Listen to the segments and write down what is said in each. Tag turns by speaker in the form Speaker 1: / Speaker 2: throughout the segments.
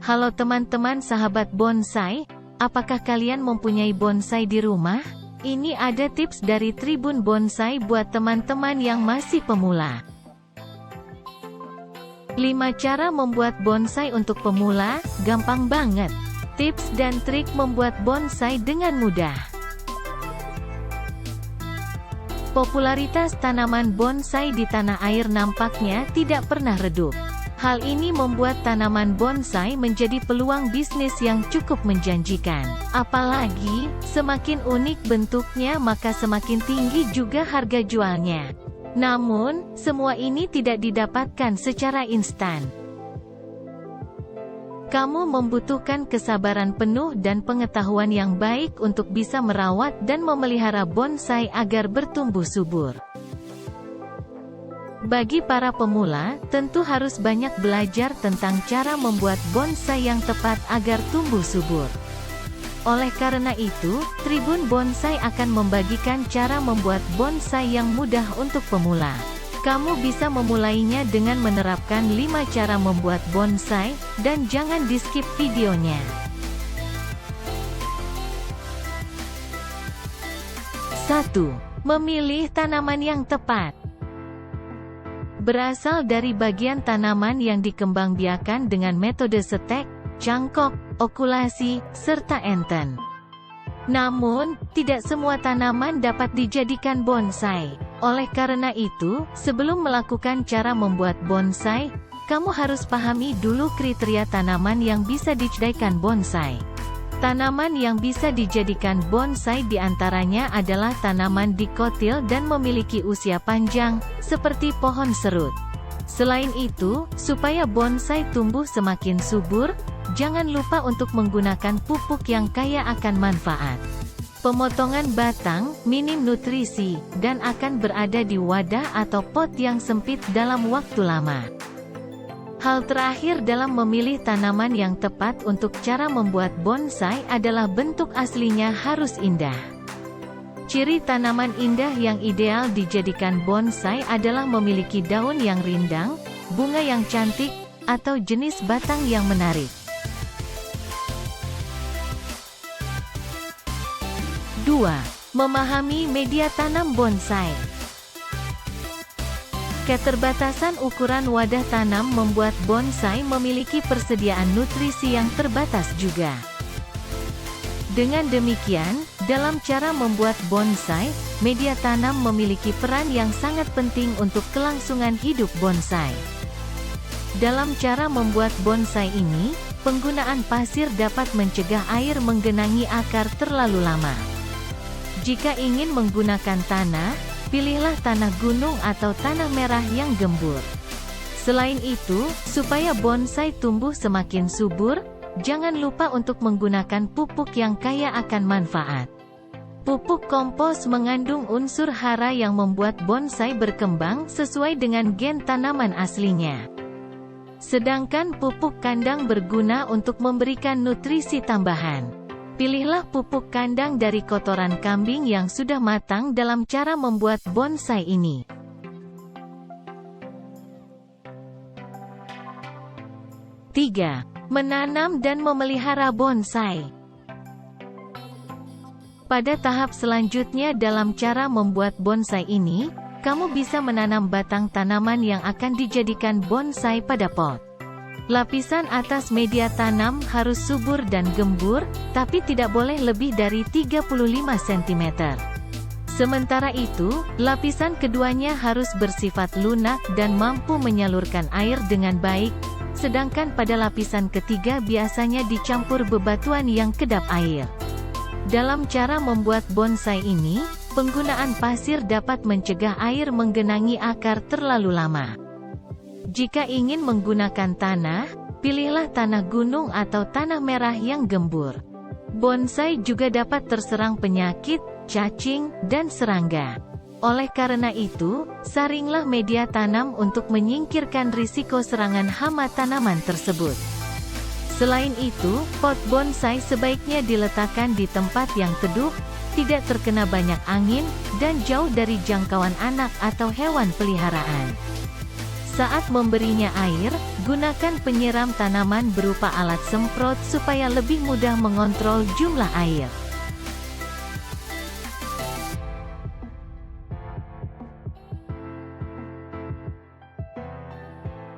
Speaker 1: Halo teman-teman sahabat bonsai, apakah kalian mempunyai bonsai di rumah? Ini ada tips dari Tribun Bonsai buat teman-teman yang masih pemula. 5 cara membuat bonsai untuk pemula, gampang banget. Tips dan trik membuat bonsai dengan mudah. Popularitas tanaman bonsai di tanah air nampaknya tidak pernah redup. Hal ini membuat tanaman bonsai menjadi peluang bisnis yang cukup menjanjikan. Apalagi, semakin unik bentuknya maka semakin tinggi juga harga jualnya. Namun, semua ini tidak didapatkan secara instan. Kamu membutuhkan kesabaran penuh dan pengetahuan yang baik untuk bisa merawat dan memelihara bonsai agar bertumbuh subur. Bagi para pemula, tentu harus banyak belajar tentang cara membuat bonsai yang tepat agar tumbuh subur. Oleh karena itu, Tribun Bonsai akan membagikan cara membuat bonsai yang mudah untuk pemula. Kamu bisa memulainya dengan menerapkan 5 cara membuat bonsai, dan jangan di-skip videonya. 1. Memilih tanaman yang tepat. Berasal dari bagian tanaman yang dikembangbiakan dengan metode setek, cangkok, okulasi, serta enten. Namun, tidak semua tanaman dapat dijadikan bonsai. Oleh karena itu, sebelum melakukan cara membuat bonsai, kamu harus pahami dulu kriteria tanaman yang bisa dijadikan bonsai. Tanaman yang bisa dijadikan bonsai diantaranya adalah tanaman dikotil dan memiliki usia panjang, seperti pohon serut. Selain itu, supaya bonsai tumbuh semakin subur, jangan lupa untuk menggunakan pupuk yang kaya akan manfaat. Pemotongan batang, minim nutrisi, dan akan berada di wadah atau pot yang sempit dalam waktu lama. Hal terakhir dalam memilih tanaman yang tepat untuk cara membuat bonsai adalah bentuk aslinya harus indah. Ciri tanaman indah yang ideal dijadikan bonsai adalah memiliki daun yang rindang, bunga yang cantik, atau jenis batang yang menarik. 2. Memahami media tanam bonsai. Keterbatasan ukuran wadah tanam membuat bonsai memiliki persediaan nutrisi yang terbatas juga. Dengan demikian, dalam cara membuat bonsai, media tanam memiliki peran yang sangat penting untuk kelangsungan hidup bonsai. Dalam cara membuat bonsai ini, penggunaan pasir dapat mencegah air menggenangi akar terlalu lama. Jika ingin menggunakan tanah, pilihlah tanah gunung atau tanah merah yang gembur. Selain itu, supaya bonsai tumbuh semakin subur, jangan lupa untuk menggunakan pupuk yang kaya akan manfaat. Pupuk kompos mengandung unsur hara yang membuat bonsai berkembang sesuai dengan gen tanaman aslinya. Sedangkan pupuk kandang berguna untuk memberikan nutrisi tambahan. Pilihlah pupuk kandang dari kotoran kambing yang sudah matang dalam cara membuat bonsai ini. 3. Menanam dan memelihara bonsai. Pada tahap selanjutnya dalam cara membuat bonsai ini, kamu bisa menanam batang tanaman yang akan dijadikan bonsai pada pot. Lapisan atas media tanam harus subur dan gembur, tapi tidak boleh lebih dari 35 cm. Sementara itu, lapisan keduanya harus bersifat lunak dan mampu menyalurkan air dengan baik, sedangkan pada lapisan ketiga biasanya dicampur bebatuan yang kedap air. Dalam cara membuat bonsai ini, penggunaan pasir dapat mencegah air menggenangi akar terlalu lama. Jika ingin menggunakan tanah, pilihlah tanah gunung atau tanah merah yang gembur. Bonsai juga dapat terserang penyakit, cacing, dan serangga. Oleh karena itu, saringlah media tanam untuk menyingkirkan risiko serangan hama tanaman tersebut. Selain itu, pot bonsai sebaiknya diletakkan di tempat yang teduh, tidak terkena banyak angin, dan jauh dari jangkauan anak atau hewan peliharaan. Saat memberinya air, gunakan penyiram tanaman berupa alat semprot supaya lebih mudah mengontrol jumlah air.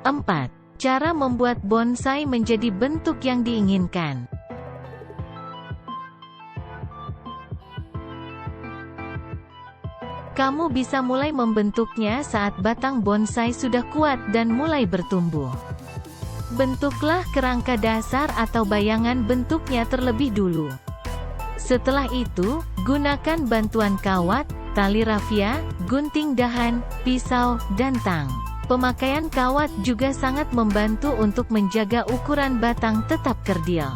Speaker 1: 4. Cara membuat bonsai menjadi bentuk yang diinginkan. Kamu bisa mulai membentuknya saat batang bonsai sudah kuat dan mulai bertumbuh. Bentuklah kerangka dasar atau bayangan bentuknya terlebih dulu. Setelah itu, gunakan bantuan kawat, tali rafia, gunting dahan, pisau, dan tang. Pemakaian kawat juga sangat membantu untuk menjaga ukuran batang tetap kerdil.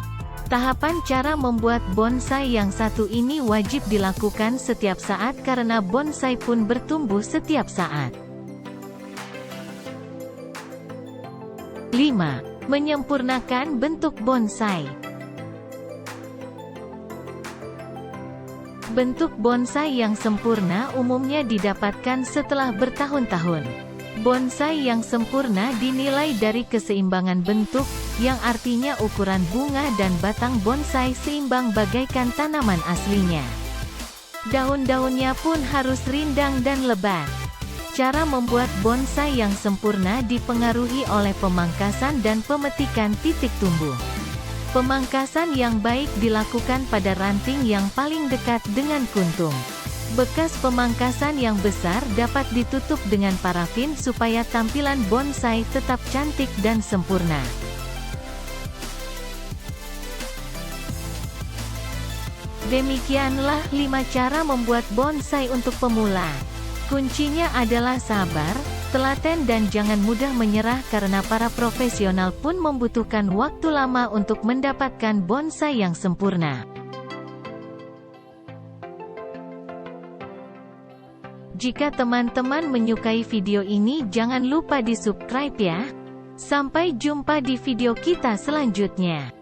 Speaker 1: Tahapan cara membuat bonsai yang satu ini wajib dilakukan setiap saat karena bonsai pun bertumbuh setiap saat. 5. Menyempurnakan bentuk bonsai. Bentuk bonsai yang sempurna umumnya didapatkan setelah bertahun-tahun. Bonsai yang sempurna dinilai dari keseimbangan bentuk, yang artinya ukuran bunga dan batang bonsai seimbang bagaikan tanaman aslinya. Daun-daunnya pun harus rindang dan lebat. Cara membuat bonsai yang sempurna dipengaruhi oleh pemangkasan dan pemetikan titik tumbuh. Pemangkasan yang baik dilakukan pada ranting yang paling dekat dengan kuntung. Bekas pemangkasan yang besar dapat ditutup dengan parafin supaya tampilan bonsai tetap cantik dan sempurna. Demikianlah 5 cara membuat bonsai untuk pemula. Kuncinya adalah sabar, telaten dan jangan mudah menyerah karena para profesional pun membutuhkan waktu lama untuk mendapatkan bonsai yang sempurna. Jika teman-teman menyukai video ini jangan lupa di subscribe ya. Sampai jumpa di video kita selanjutnya.